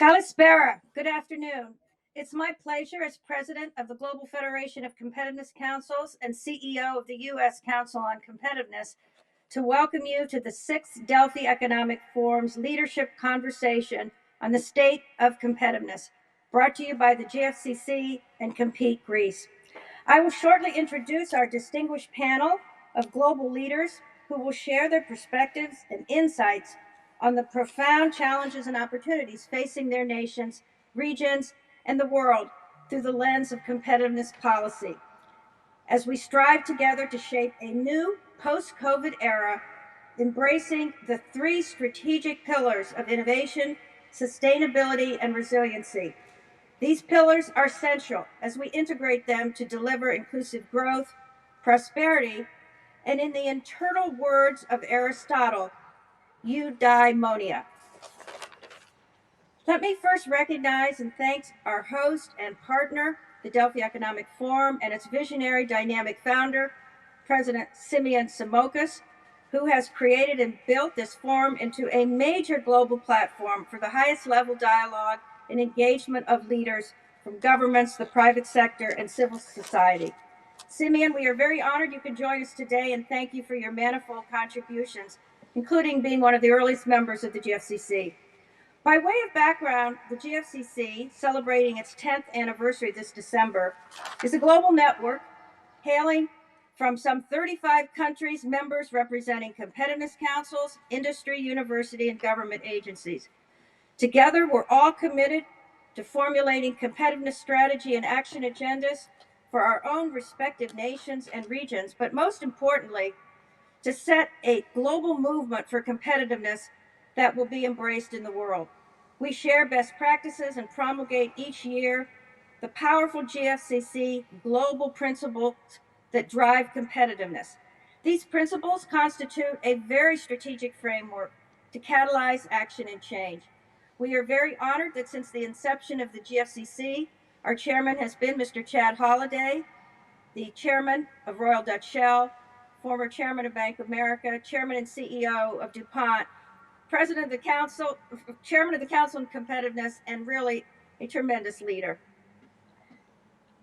Kalispera, good afternoon. It's my pleasure as president of the Global Federation of Competitiveness Councils and CEO of the U.S. Council on Competitiveness to welcome you to the 6th Delphi Economic Forum's Leadership Conversation on the State of Competitiveness, brought to you by the Gfcc and Compete Greece. I will shortly introduce our distinguished panel of global leaders who will share their perspectives and insights on the profound challenges and opportunities facing their nations, regions, and the world through the lens of competitiveness policy. As we strive together to shape a new post-COVID era, embracing the 3 strategic pillars of innovation, sustainability, and resiliency. These pillars are essential as we integrate them to deliver inclusive growth, prosperity, and in the eternal words of Aristotle, eudaimonia. Let me first recognize and thank our host and partner, the Delphi Economic Forum, and its visionary dynamic founder, President Simeon Simokis, who has created and built this forum into a major global platform for the highest level dialogue and engagement of leaders from governments, the private sector, and civil society. Simeon, we are very honored you can join us today, and thank you for your manifold contributions, including being one of the earliest members of the GFCC. By way of background, the GFCC, celebrating its 10th anniversary this December, is a global network hailing from some 35 countries, members representing competitiveness councils, industry, university, and government agencies. Together, we're all committed to formulating competitiveness strategy and action agendas for our own respective nations and regions, but most importantly, to set a global movement for competitiveness that will be embraced in the world. We share best practices and promulgate each year the powerful GFCC global principles that drive competitiveness. These principles constitute a very strategic framework to catalyze action and change. We are very honored that since the inception of the GFCC, our chairman has been Mr. Chad Holliday, the chairman of Royal Dutch Shell, former chairman of Bank of America, chairman and CEO of DuPont, president of the council, chairman of the Council on Competitiveness, and really a tremendous leader.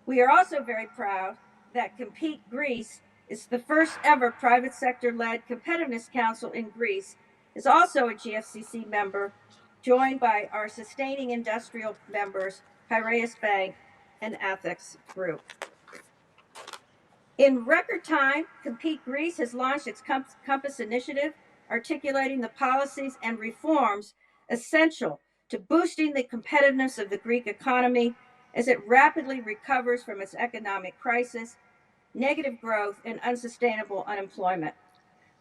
We are also very proud that Compete Greece is the first ever private sector-led competitiveness council in Greece, is also a GFCC member, joined by our sustaining industrial members, Piraeus Bank and Ethics Group. In record time, Compete Greece has launched its Compass initiative, articulating the policies and reforms essential to boosting the competitiveness of the Greek economy as it rapidly recovers from its economic crisis, negative growth, and unsustainable unemployment.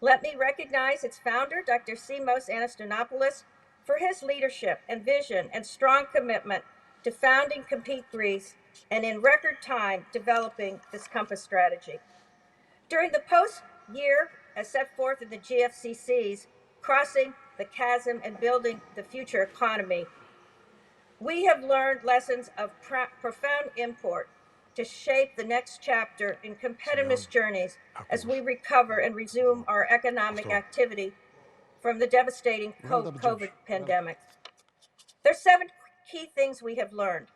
Let me recognize its founder, Dr. Simos Anastonopoulos, for his leadership and vision and strong commitment to founding Compete Greece and in record time developing this Compass strategy. During the post-year as set forth in the GFCC's Crossing the Chasm and Building the Future Economy, we have learned lessons of profound import to shape the next chapter in competitiveness journeys as we recover and resume our economic activity from the devastating COVID pandemic. There are 7 key things we have learned.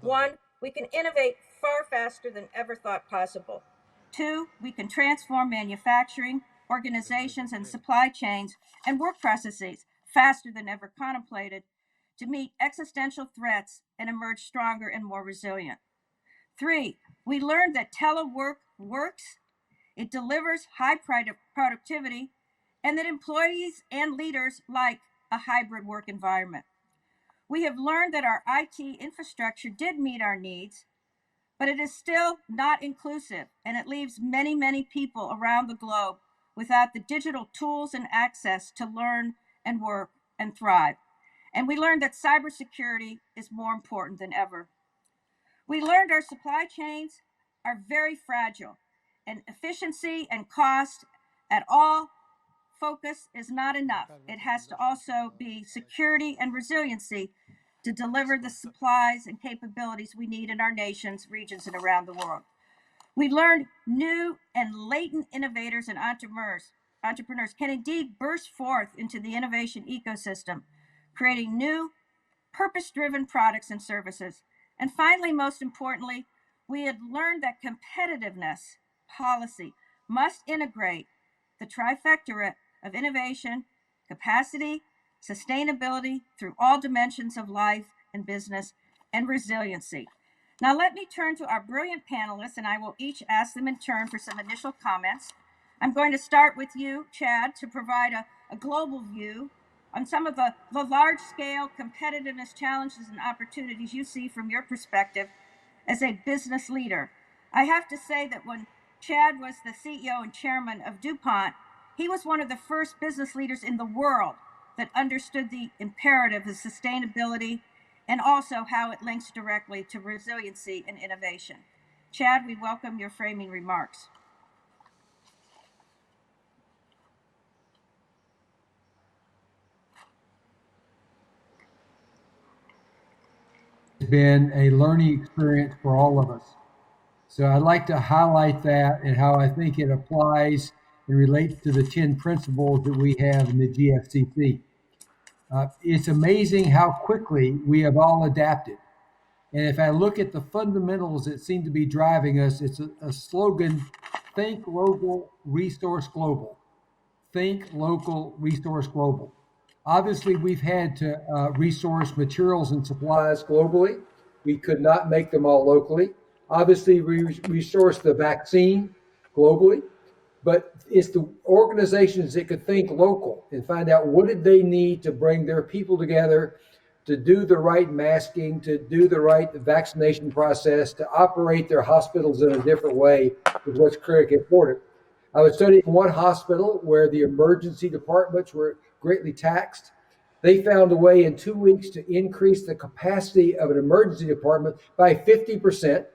1, we can innovate far faster than ever thought possible. 2, we can transform manufacturing, organizations, and supply chains and work processes faster than ever contemplated to meet existential threats and emerge stronger and more resilient. 3, we learned that telework works, it delivers high productivity, and that employees and leaders like a hybrid work environment. We have learned that our IT infrastructure did meet our needs, but it is still not inclusive, and it leaves many, many people around the globe without the digital tools and access to learn and work and thrive. And we learned that cybersecurity is more important than ever. We learned our supply chains are very fragile, and efficiency and cost at all focus is not enough. It has to also be security and resiliency to deliver the supplies and capabilities we need in our nations, regions, and around the world. We learned new and latent innovators and entrepreneurs can indeed burst forth into the innovation ecosystem, creating new purpose-driven products and services. And finally, most importantly, we had learned that competitiveness policy must integrate the trifecta of innovation, capacity, sustainability through all dimensions of life and business, and resiliency. Now let me turn to our brilliant panelists, and I will each ask them in turn for some initial comments. I'm going to start with you, Chad, to provide a global view on some of the large-scale competitiveness challenges and opportunities you see from your perspective as a business leader. I have to say that when Chad was the CEO and chairman of DuPont, he was one of the first business leaders in the world that understood the imperative of sustainability and also how it links directly to resiliency and innovation. Chad, we welcome your framing remarks. It's been a learning experience for all of us. So I'd like to highlight that and how I think it applies and relates to the 10 principles that we have in the Gfcc. It's amazing how quickly we have all adapted. And if I look at the fundamentals that seem to be driving us, it's a slogan: think local, resource global. Think local, resource global. Obviously, we've had to resource materials and supplies globally. We could not make them all locally. Obviously, we resourced the vaccine globally, but it's the organizations that could think local and find out what did they need to bring their people together to do the right masking, to do the right vaccination process, to operate their hospitals in a different way is what's critically important. I was studying one hospital where the emergency departments were greatly taxed. They found a way in 2 weeks to increase the capacity of an emergency department by 50%,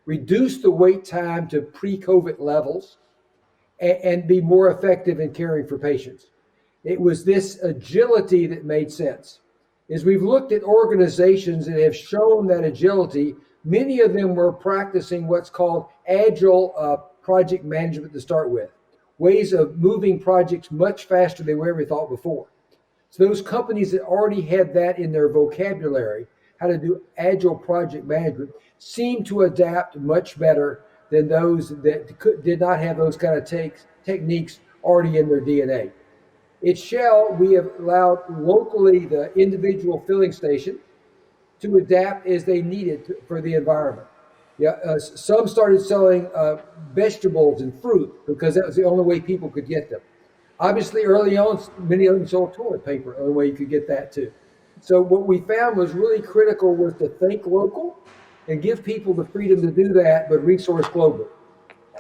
reduce the wait time to pre-COVID levels, and be more effective in caring for patients. It was this agility that made sense. As we've looked at organizations that have shown that agility, many of them were practicing what's called agile project management to start with, ways of moving projects much faster than we ever thought before. So those companies that already had that in their vocabulary, how to do agile project management, seem to adapt much better than those that did not have those kind of techniques already in their DNA. At Shell, we have allowed locally the individual filling station to adapt as they needed for the environment. Some started selling vegetables and fruit because that was the only way people could get them. Obviously, early on, many of them sold toilet paper, the only way you could get that too. So what we found was really critical was to think local and give people the freedom to do that, but resource global.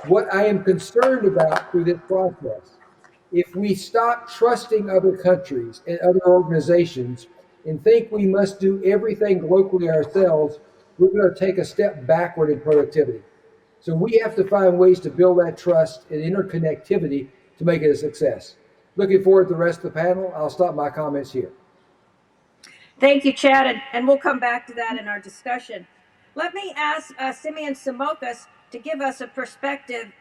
What I am concerned about through this process, if we stop trusting other countries and other organizations and think we must do everything locally ourselves, we're going to take a step backward in productivity. So we have to find ways to build that trust and interconnectivity to make it a success. Looking forward to the rest of the panel. I'll stop my comments here. Thank you, Chad, and we'll come back to that in our discussion. Let me ask Simeon Simokas to give us a perspective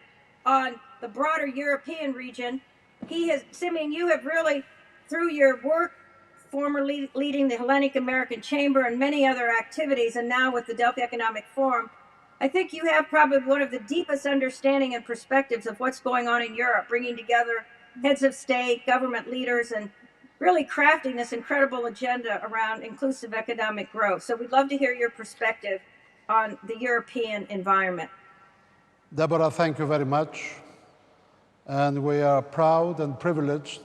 on the broader European region. Simeon, you have really, through your work, formerly leading the Hellenic American Chamber and many other activities, and now with the Delphi Economic Forum, I think you have probably one of the deepest understanding and perspectives of what's going on in Europe, bringing together heads of state, government leaders, and really crafting this incredible agenda around inclusive economic growth. So we'd love to hear your perspective on the European environment. Deborah, thank you very much. And we are proud and privileged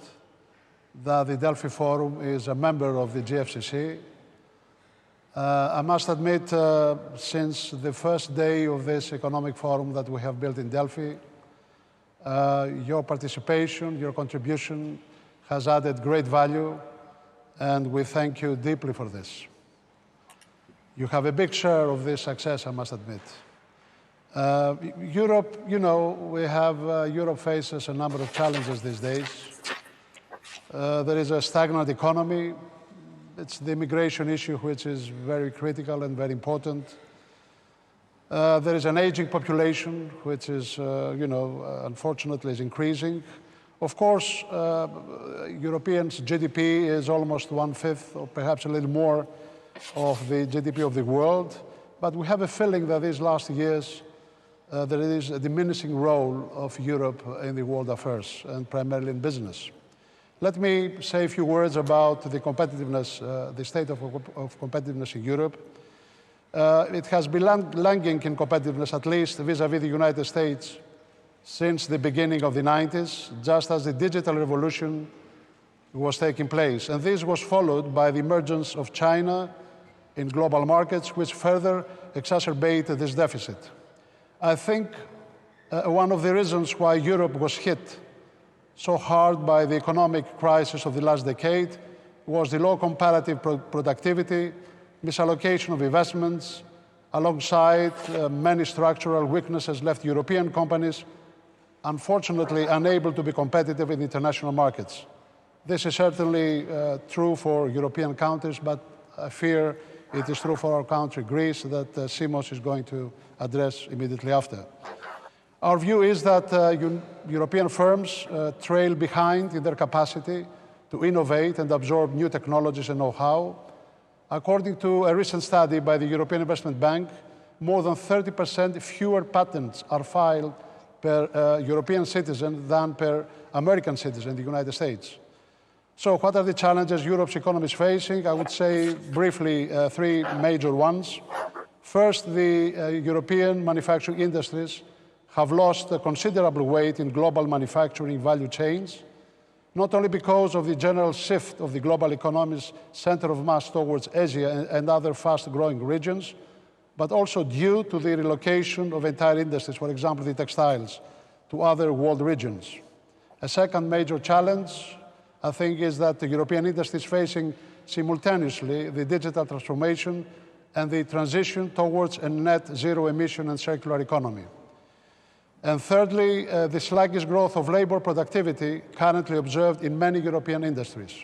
that the Delphi Forum is a member of the GFCC. I must admit, since the first day of this economic forum that we have built in Delphi, your participation, your contribution has added great value, and we thank you deeply for this. You have a big share of this success, I must admit. Europe, Europe faces a number of challenges these days. There is a stagnant economy. It's the immigration issue, which is very critical and very important. There is an aging population, which is, unfortunately is increasing. Of course, Europeans' GDP is almost 1/5 or perhaps a little more of the GDP of the world, but we have a feeling that these last years there is a diminishing role of Europe in the world affairs, and primarily in business. Let me say a few words about the competitiveness, the state of competitiveness in Europe. It has been lagging in competitiveness, at least vis-à-vis the United States, since the beginning of the 90s, just as the digital revolution was taking place. And this was followed by the emergence of China in global markets, which further exacerbated this deficit. I think one of the reasons why Europe was hit so hard by the economic crisis of the last decade was the low comparative productivity, misallocation of investments, alongside many structural weaknesses left European companies, unfortunately, unable to be competitive in international markets. This is certainly true for European countries, but I fear it is true for our country, Greece, that Simos is going to address immediately after. Our view is that European firms trail behind in their capacity to innovate and absorb new technologies and know-how. According to a recent study by the European Investment Bank, more than 30% fewer patents are filed per European citizen than per American citizen in the United States. So what are the challenges Europe's economy is facing? I would say briefly three major ones. First, the European manufacturing industries have lost a considerable weight in global manufacturing value chains, not only because of the general shift of the global economy's center of mass towards Asia and other fast-growing regions, but also due to the relocation of entire industries, for example, the textiles, to other world regions. A second major challenge, I think, is that the European industry is facing simultaneously the digital transformation and the transition towards a net zero emission and circular economy. And thirdly, the sluggish growth of labor productivity currently observed in many European industries.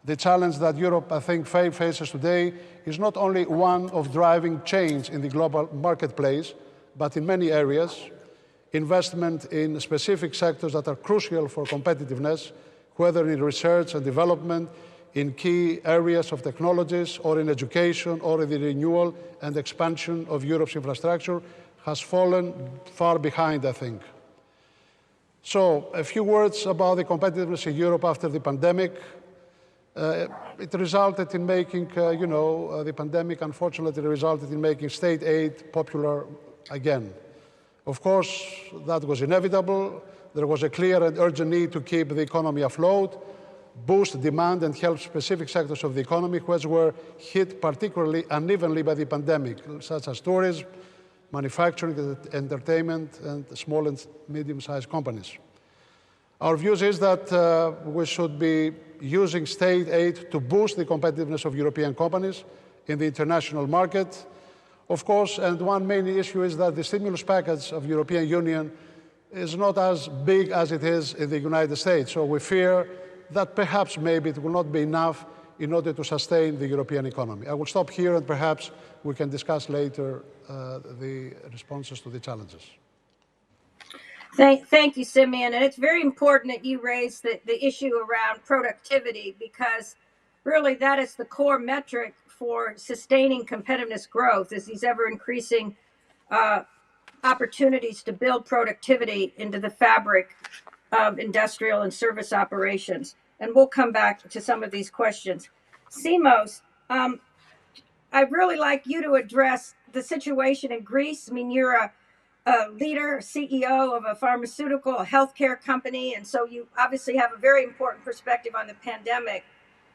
The challenge that Europe, I think, faces today is not only one of driving change in the global marketplace, but in many areas, investment in specific sectors that are crucial for competitiveness, whether in research and development, in key areas of technologies, or in education, or in the renewal and expansion of Europe's infrastructure, has fallen far behind, I think. So, a few words about the competitiveness in Europe after the pandemic. It resulted in making, the pandemic unfortunately resulted in making state aid popular again. Of course, that was inevitable. There was a clear and urgent need to keep the economy afloat, boost demand and help specific sectors of the economy which were hit particularly unevenly by the pandemic, such as tourism, manufacturing, entertainment, and small and medium-sized companies. Our view is that we should be using state aid to boost the competitiveness of European companies in the international market. Of course, and one main issue is that the stimulus package of the European Union is not as big as it is in the United States. So we fear that perhaps maybe it will not be enough in order to sustain the European economy. I will stop here and perhaps we can discuss later the responses to the challenges. Thank you, Simeon. And it's very important that you raise the issue around productivity, because really that is the core metric for sustaining competitiveness growth, is these ever increasing opportunities to build productivity into the fabric of industrial and service operations. And we'll come back to some of these questions. Simos, I'd really like you to address the situation in Greece. I mean, you're a leader, CEO of a pharmaceutical, a healthcare company, and so you obviously have a very important perspective on the pandemic.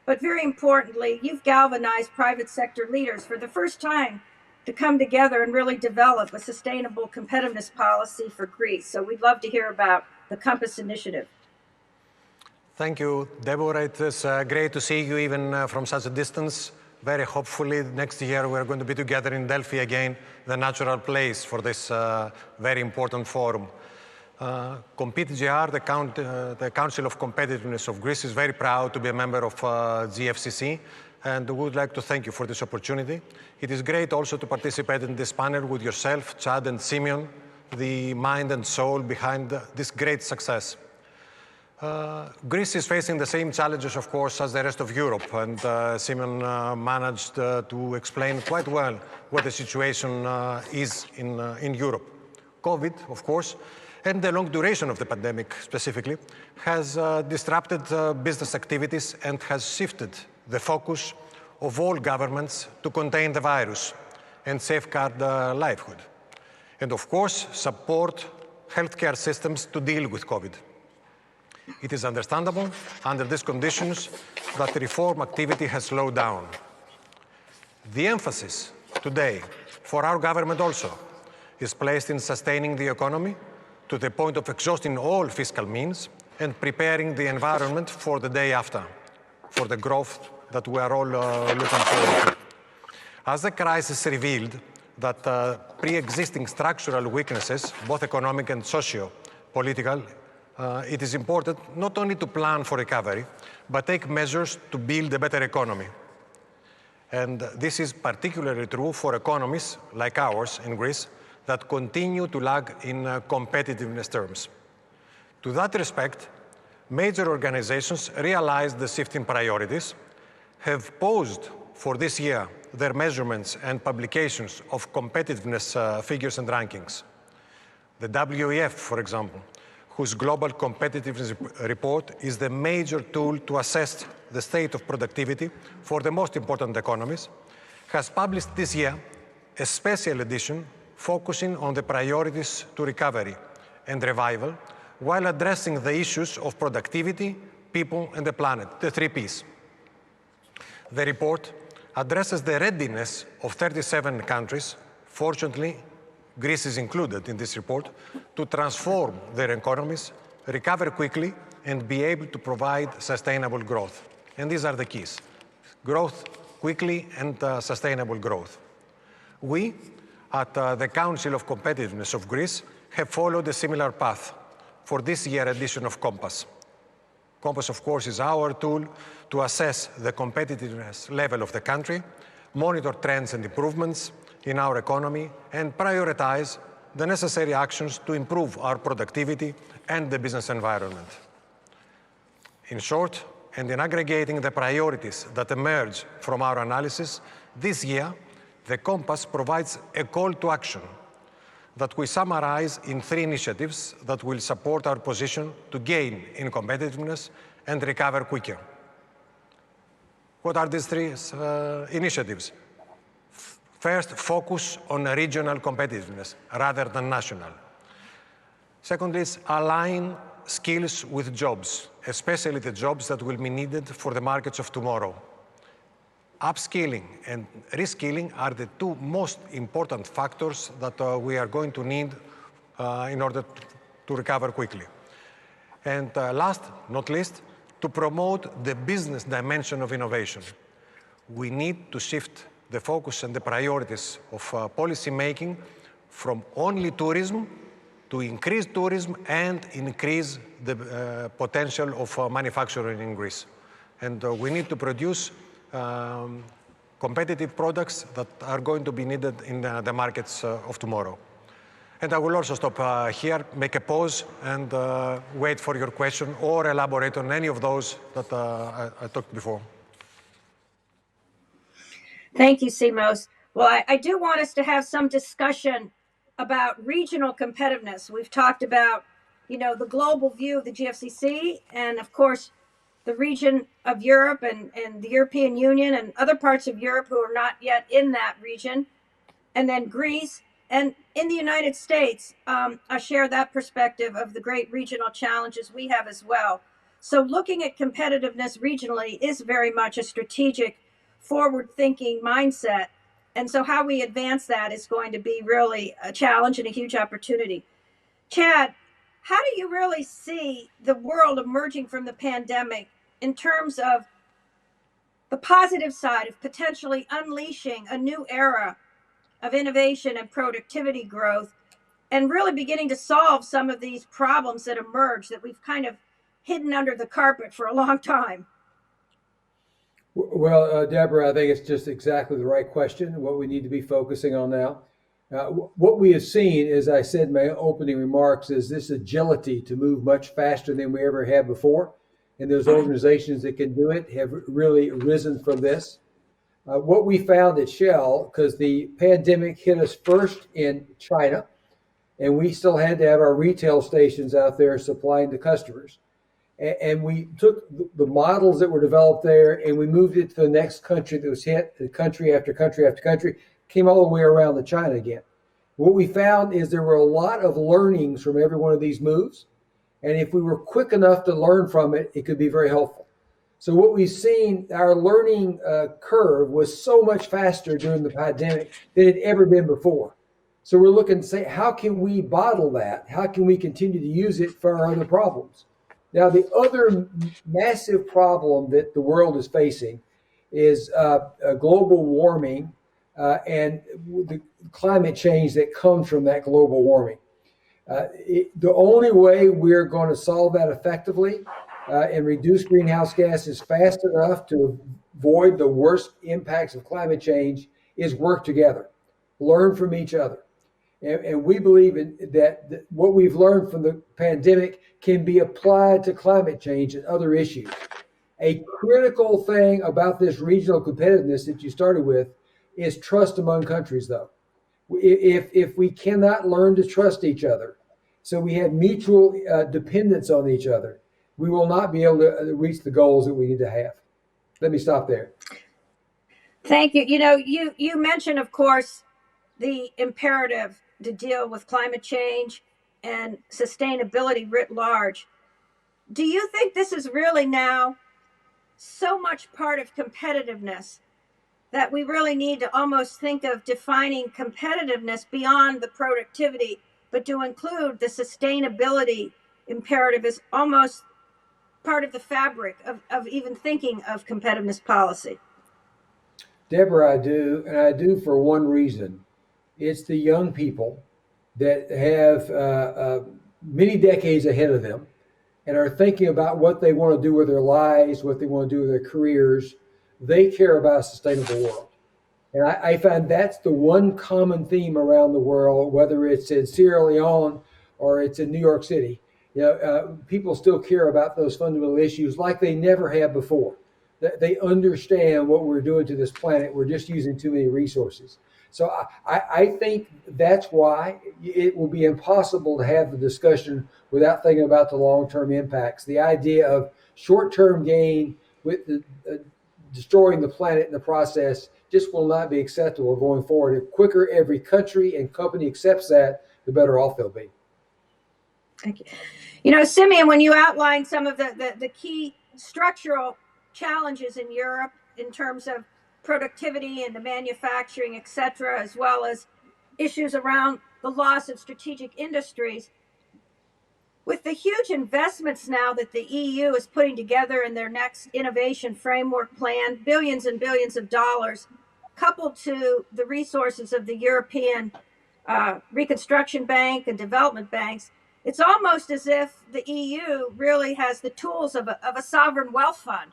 But very importantly, you've galvanized private sector leaders for the first time to come together and really develop a sustainable competitiveness policy for Greece. So we'd love to hear about the Compass Initiative. Thank you, Deborah. It is great to see you even from such a distance. Very hopefully next year we're going to be together in Delphi again, the natural place for this very important forum. CompetGR, the Council of Competitiveness of Greece, is very proud to be a member of Gfcc, and we would like to thank you for this opportunity. It is great also to participate in this panel with yourself, Chad and Simeon, the mind and soul behind this great success. Greece is facing the same challenges, of course, as the rest of Europe, and Simon managed to explain quite well what the situation is in Europe. COVID, of course, and the long duration of the pandemic specifically, has disrupted business activities and has shifted the focus of all governments to contain the virus and safeguard livelihood. And of course, support healthcare systems to deal with COVID. It is understandable under these conditions that reform activity has slowed down. The emphasis today for our government also is placed in sustaining the economy to the point of exhausting all fiscal means and preparing the environment for the day after, for the growth that we are all looking forward to. As the crisis revealed that pre-existing structural weaknesses, both economic and socio-political, it is important not only to plan for recovery, but take measures to build a better economy. And this is particularly true for economies like ours in Greece that continue to lag in competitiveness terms. To that respect, major organizations realized the shift in priorities, have paused for this year their measurements and publications of competitiveness figures and rankings. The WEF, for example, whose Global Competitiveness Report is the major tool to assess the state of productivity for the most important economies, has published this year a special edition focusing on the priorities to recovery and revival while addressing the issues of productivity, people, and the planet, the 3 Ps. The report addresses the readiness of 37 countries, fortunately Greece is included in this report, to transform their economies, recover quickly, and be able to provide sustainable growth. And these are the keys: growth quickly and sustainable growth. We, at the Council of Competitiveness of Greece, have followed a similar path for this year edition of Compass. Compass, of course, is our tool to assess the competitiveness level of the country, monitor trends and improvements in our economy, and prioritize the necessary actions to improve our productivity and the business environment. In short, and in aggregating the priorities that emerge from our analysis, this year, the Compass provides a call to action that we summarize in 3 initiatives that will support our position to gain in competitiveness and recover quicker. What are these 3 initiatives? First, focus on regional competitiveness rather than national. Second is align skills with jobs, especially the jobs that will be needed for the markets of tomorrow. Upskilling and reskilling are the 2 most important factors that we are going to need in order to recover quickly. And last, not least, to promote the business dimension of innovation. We need to shift the focus and the priorities of policy making from only tourism to increase tourism and increase the potential of manufacturing in Greece. And we need to produce competitive products that are going to be needed in the markets of tomorrow. And I will also stop here, make a pause, and wait for your question or elaborate on any of those that I talked before. Thank you, Simos. Well, I do want us to have some discussion about regional competitiveness. We've talked about, the global view of the GFCC and, of course, the region of Europe and the European Union and other parts of Europe who are not yet in that region, and then Greece. And in the United States, I share that perspective of the great regional challenges we have as well. So looking at competitiveness regionally is very much a strategic, forward-thinking mindset. And so how we advance that is going to be really a challenge and a huge opportunity. Chad, how do you really see the world emerging from the pandemic in terms of the positive side of potentially unleashing a new era of innovation and productivity growth and really beginning to solve some of these problems that emerge that we've kind of hidden under the carpet for a long time? Well, Deborah, I think it's just exactly the right question, what we need to be focusing on now. What we have seen, as I said in my opening remarks, is this agility to move much faster than we ever have before. And those organizations that can do it have really risen from this. What we found at Shell, because the pandemic hit us first in China, and we still had to have our retail stations out there supplying the customers. And we took the models that were developed there and we moved it to the next country that was hit, country after country after country, came all the way around to China again. What we found is there were a lot of learnings from every one of these moves. And if we were quick enough to learn from it, it could be very helpful. So what we've seen, our learning curve was so much faster during the pandemic than it had ever been before. So we're looking to say, how can we bottle that? How can we continue to use it for our other problems? Now, the other massive problem that the world is facing is global warming and the climate change that comes from that global warming. The only way we're going to solve that effectively and reduce greenhouse gases fast enough to avoid the worst impacts of climate change is work together, learn from each other. And we believe that what we've learned from the pandemic can be applied to climate change and other issues. A critical thing about this regional competitiveness that you started with is trust among countries, though. If we cannot learn to trust each other, so we have mutual dependence on each other, we will not be able to reach the goals that we need to have. Let me stop there. Thank you. You know, you mentioned, of course, the imperative to deal with climate change and sustainability writ large. Do you think this is really now so much part of competitiveness that we really need to almost think of defining competitiveness beyond the productivity, but to include the sustainability imperative as almost part of the fabric of even thinking of competitiveness policy? Deborah, I do, and I do for one reason. It's the young people that have many decades ahead of them and are thinking about what they want to do with their lives, what they want to do with their careers. They care about a sustainable world. And I find that's the one common theme around the world, whether it's in Sierra Leone or it's in New York City. You know, people still care about those fundamental issues like they never have before. They understand what we're doing to this planet. We're just using too many resources. So I think that's why it will be impossible to have the discussion without thinking about the long-term impacts. The idea of short-term gain with destroying the planet in the process just will not be acceptable going forward. The quicker every country and company accepts that, the better off they'll be. Thank you. You know, Simeon, when you outlined some of the key structural challenges in Europe in terms of productivity and the manufacturing, et cetera, as well as issues around the loss of strategic industries, with the huge investments now that the EU is putting together in their next innovation framework plan, billions and billions of dollars, coupled to the resources of the European Reconstruction Bank and development banks, it's almost as if the EU really has the tools of a sovereign wealth fund.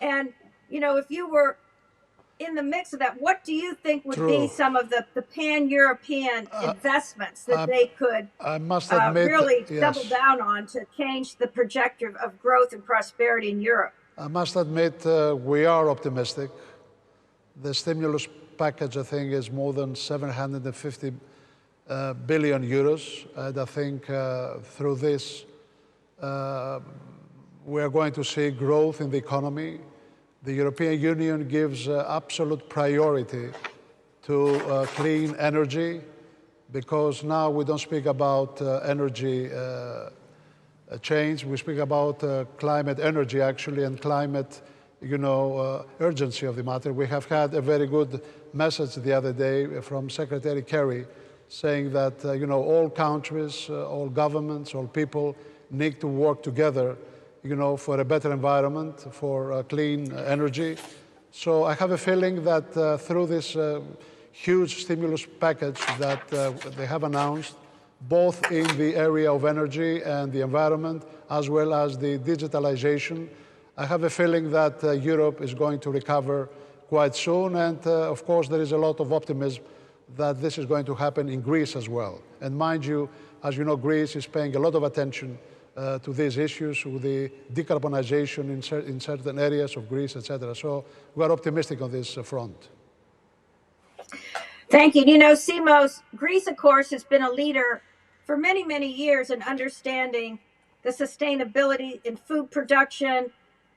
And, you know, if you were in the mix of that, what do you think would be some of the pan-European investments that they could I must admit, really yes, double down on to change the trajectory of growth and prosperity in Europe? I must admit we are optimistic. The stimulus package, I think, is more than 750 billion euros. And I think through this, we are going to see growth in the economy. The European Union gives absolute priority to clean energy, because now we don't speak about energy change. We speak about climate energy, actually, and climate, urgency of the matter. We have had a very good message the other day from Secretary Kerry saying that, all countries, all governments, all people need to work together for a better environment, for clean energy. So I have a feeling that through this huge stimulus package that they have announced, both in the area of energy and the environment, as well as the digitalization, I have a feeling that Europe is going to recover quite soon. And of course, there is a lot of optimism that this is going to happen in Greece as well. And mind you, as you know, Greece is paying a lot of attention to these issues, with the decarbonization in certain areas of Greece, etc. So we are optimistic on this front. Thank you. You know, Simos, Greece, of course, has been a leader for many, many years in understanding the sustainability in food production,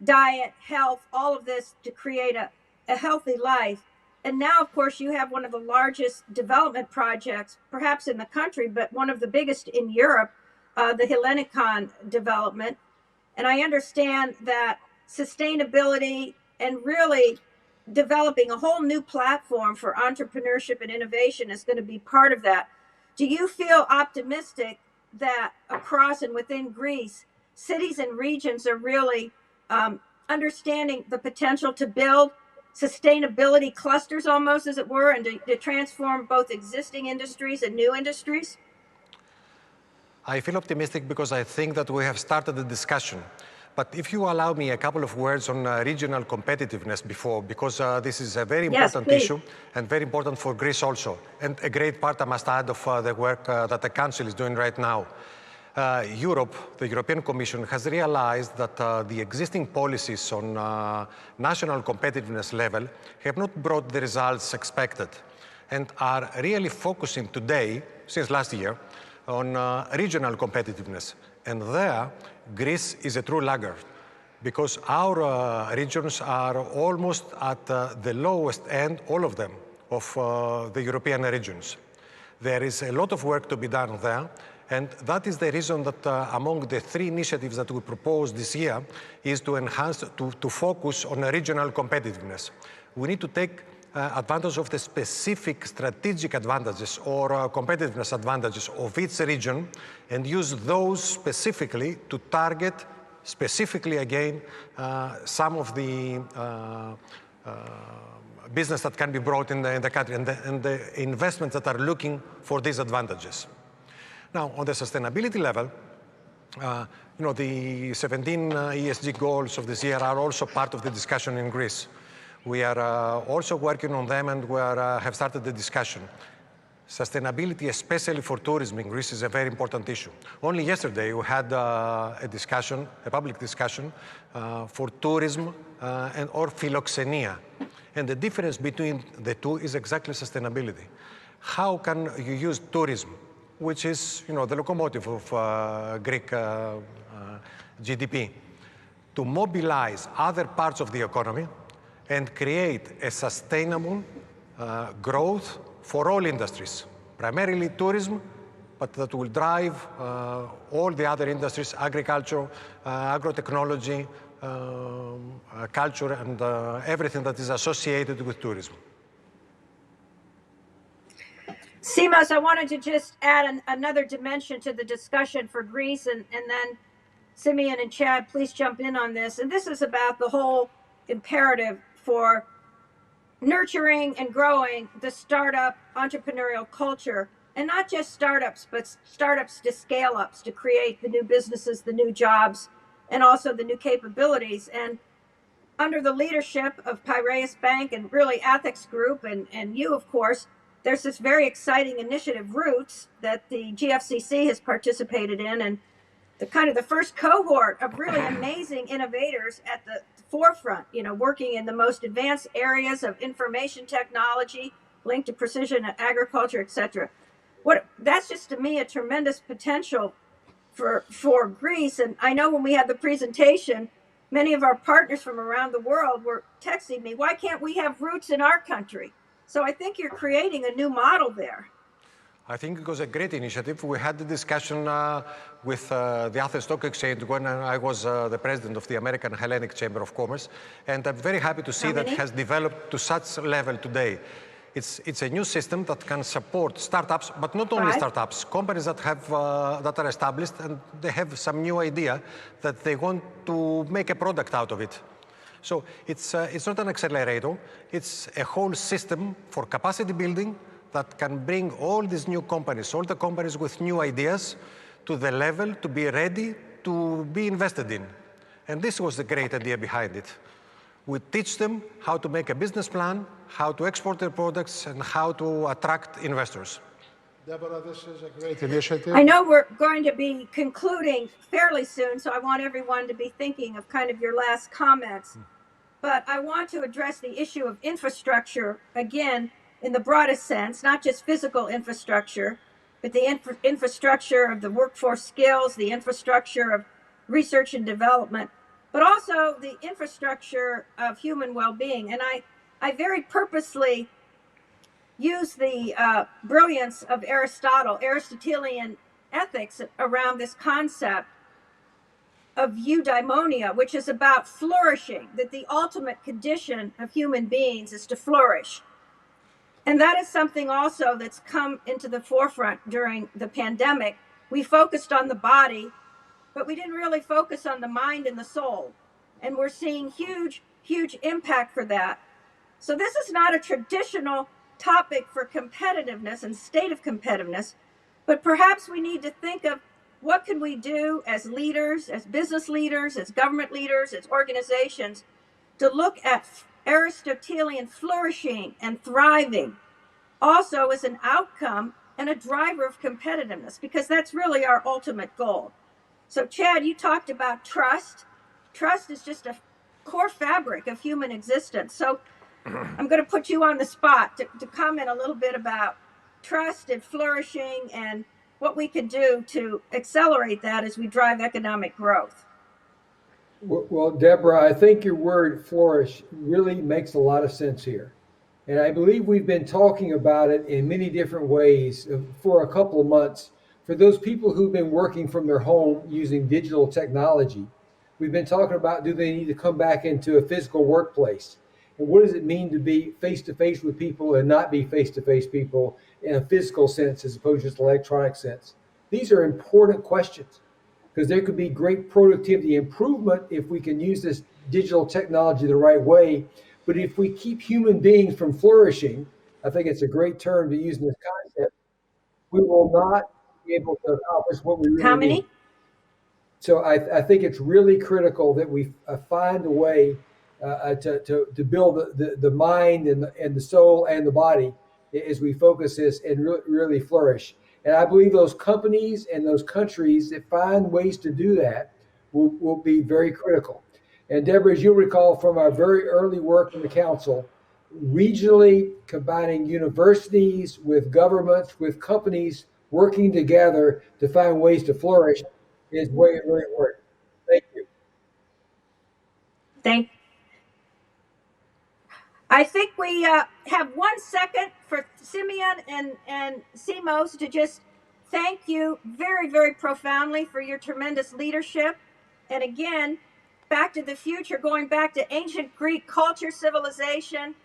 diet, health, all of this to create a healthy life. And now, of course, you have one of the largest development projects, perhaps in the country, but one of the biggest in Europe, the Hellenikon development. And I understand that sustainability and really developing a whole new platform for entrepreneurship and innovation is going to be part of that. Do you feel optimistic that across and within Greece, cities and regions are really understanding the potential to build sustainability clusters, almost as it were, and to transform both existing industries and new industries? I feel optimistic because I think that we have started the discussion. But if you allow me a couple of words on regional competitiveness before, because this is a very important issue and very important for Greece also, and a great part, I must add, of the work that the Council is doing right now. Europe, the European Commission, has realized that the existing policies on national competitiveness level have not brought the results expected, and are really focusing today, since last year, on regional competitiveness. And there, Greece is a true laggard, because our regions are almost at the lowest end, all of them, of the European regions. There is a lot of work to be done there, and that is the reason that among the 3 initiatives that we proposed this year is to enhance, to focus on regional competitiveness. We need to take advantage of the specific strategic advantages or competitiveness advantages of each region and use those specifically to target specifically again some of the business that can be brought in the country and the investments that are looking for these advantages. Now, on the sustainability level, you know, the 17 ESG goals of this year are also part of the discussion in Greece. We are also working on them, and we have started the discussion. Sustainability, especially for tourism in Greece, is a very important issue. Only yesterday we had a discussion, a public discussion, for tourism or philoxenia. And the difference between the two is exactly sustainability. How can you use tourism, which is, you know, the locomotive of Greek GDP, to mobilize other parts of the economy and create a sustainable growth for all industries, primarily tourism, but that will drive all the other industries, agriculture, agrotechnology, culture, and everything that is associated with tourism. Simos, I wanted to just add another dimension to the discussion for Greece, and then Simeon and Chad, please jump in on this. And this is about the whole imperative for nurturing and growing the startup entrepreneurial culture, and not just startups, but startups to scale ups to create the new businesses, the new jobs, and also the new capabilities. And under the leadership of Piraeus Bank and really Ethics Group and you, of course, there's this very exciting initiative, Roots, that the Gfcc has participated in, and the first cohort of really amazing innovators at the forefront, you know, working in the most advanced areas of information technology linked to precision agriculture, etc. That's just, to me, a tremendous potential for Greece. And I know when we had the presentation, many of our partners from around the world were texting me, why can't we have Roots in our country? So I think you're creating a new model there. I think it was a great initiative. We had the discussion with the Athens Stock Exchange when I was the president of the American Hellenic Chamber of Commerce, and I'm very happy to see that it has developed to such a level today. It's a new system that can support startups, but not only startups, companies that are established and they have some new idea that they want to make a product out of it. So it's not an accelerator, it's a whole system for capacity building that can bring all these new companies, all the companies with new ideas, to the level to be ready to be invested in. And this was the great idea behind it. We teach them how to make a business plan, how to export their products, and how to attract investors. Deborah, this is a great initiative. I know we're going to be concluding fairly soon, so I want everyone to be thinking of kind of your last comments. But I want to address the issue of infrastructure again in the broadest sense, not just physical infrastructure, but the infrastructure of the workforce skills, the infrastructure of research and development, but also the infrastructure of human well-being. And I very purposely use the brilliance of Aristotelian ethics around this concept of eudaimonia, which is about flourishing, that the ultimate condition of human beings is to flourish. And that is something also that's come into the forefront during the pandemic. We focused on the body, but we didn't really focus on the mind and the soul. And we're seeing huge, huge impact for that. So this is not a traditional topic for competitiveness and state of competitiveness, but perhaps we need to think of what can we do as leaders, as business leaders, as government leaders, as organizations, to look at Aristotelian flourishing and thriving also as an outcome and a driver of competitiveness, because that's really our ultimate goal. So Chad, you talked about trust. Trust is just a core fabric of human existence. So I'm going to put you on the spot to comment a little bit about trust and flourishing and what we could do to accelerate that as we drive economic growth. Well, Deborah, I think your word flourish really makes a lot of sense here. And I believe we've been talking about it in many different ways for a couple of months. For those people who've been working from their home using digital technology, we've been talking about, do they need to come back into a physical workplace? And what does it mean to be face-to-face with people and not be face-to-face people in a physical sense as opposed to just electronic sense? These are important questions because there could be great productivity improvement if we can use this digital technology the right way. But if we keep human beings from flourishing, I think it's a great term to use in this concept, we will not be able to accomplish what we really need. So I think it's really critical that we find a way to build the mind and the soul and the body as we focus this and really flourish. And I believe those companies and those countries that find ways to do that will be very critical. And Deborah, as you'll recall from our very early work in the council, regionally combining universities with governments, with companies working together to find ways to flourish is way it really works. Thank you. I think we have 1 second for Simeon and Simos to just thank you very, very profoundly for your tremendous leadership. And again, Back to the Future, going back to ancient Greek culture, civilization,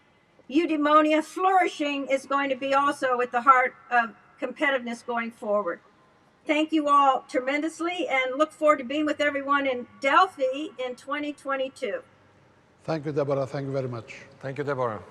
eudaimonia, flourishing is going to be also at the heart of competitiveness going forward. Thank you all tremendously and look forward to being with everyone in Delphi in 2022. Thank you, Deborah. Thank you very much. Thank you, Deborah.